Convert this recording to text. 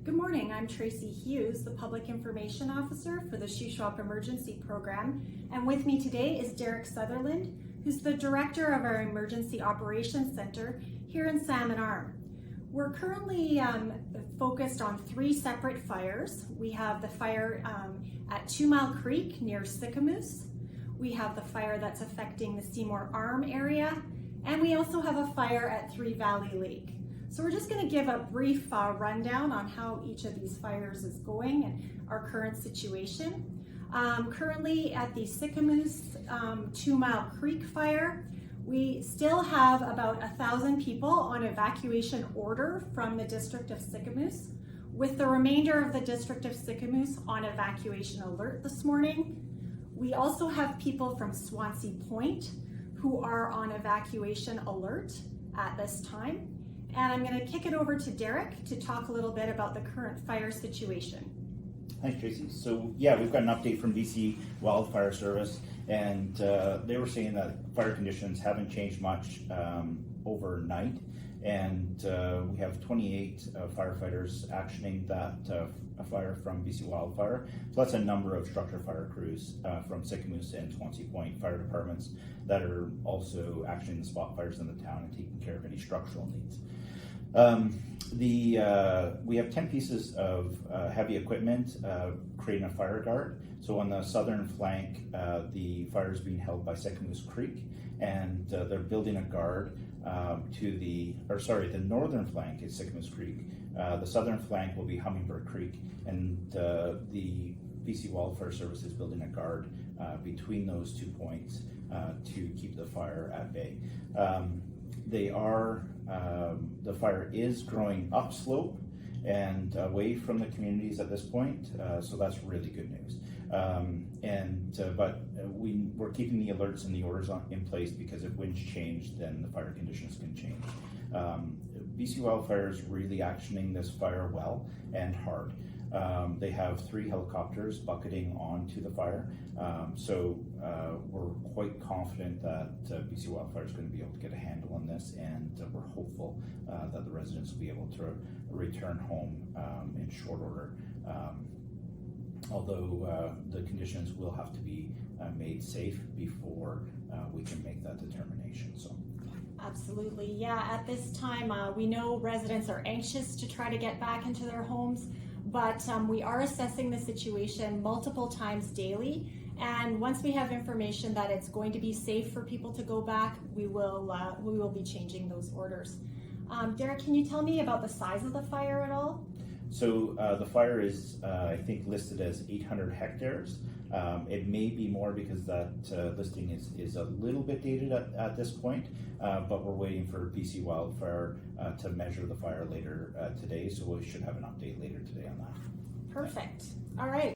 Good morning, I'm Tracy Hughes, the Public Information Officer for the Shuswap Emergency Program, and with me today is Derek Sutherland, who's the Director of our Emergency Operations Center here in Salmon Arm. We're currently focused on 3 separate fires. We have the fire at 2 Mile Creek near Sicamous. We have the fire that's affecting the Seymour Arm area, and we also have a fire at 3 Valley Lake. So we're just going to give a brief rundown on how each of these fires is going and our current situation. Currently at the Sicamous 2 Mile Creek fire, we still have about 1,000 people on evacuation order from the District of Sicamous, with the remainder of the District of Sicamous on evacuation alert this morning. We also have people from Swansea Point who are on evacuation alert at this time. And I'm going to kick it over to Derek to talk a little bit about the current fire situation. Thanks, Tracy. So yeah, we've got an update from BC Wildfire Service, and they were saying that fire conditions haven't changed much overnight, and we have 28 firefighters actioning that fire from BC Wildfire. So that's a number of structure fire crews from Sicamous and Swansea Point fire departments that are also actioning the spot fires in the town and taking care of any structural needs. We have 10 pieces of heavy equipment creating a fire guard. So on the southern flank, the fire is being held by Sicamous Creek, and they're building a guard the northern flank is Sicamous Creek. The southern flank will be Hummingbird Creek, and the BC Wildfire Service is building a guard between those 2 points to keep the fire at bay. The fire is growing upslope and away from the communities at this point, so that's really good news. But we're keeping the alerts and the orders in place, because if winds change, then the fire conditions can change. BC Wildfire is really actioning this fire well and hard. They have 3 helicopters bucketing onto the fire, so we're quite confident that BC Wildfire is going to be able to get a handle on this, and we're hopeful that the residents will be able to return home in short order, although the conditions will have to be made safe before we can make that determination. So. Absolutely, yeah. At this time, we know residents are anxious to try to get back into their homes, but we are assessing the situation multiple times daily. And once we have information that it's going to be safe for people to go back, we will be changing those orders. Derek, can you tell me about the size of the fire at all? So the fire is, I think, listed as 800 hectares. It may be more because that listing is a little bit dated at this point, but we're waiting for BC Wildfire to measure the fire later today, so we should have an update later today on that. Perfect. All right.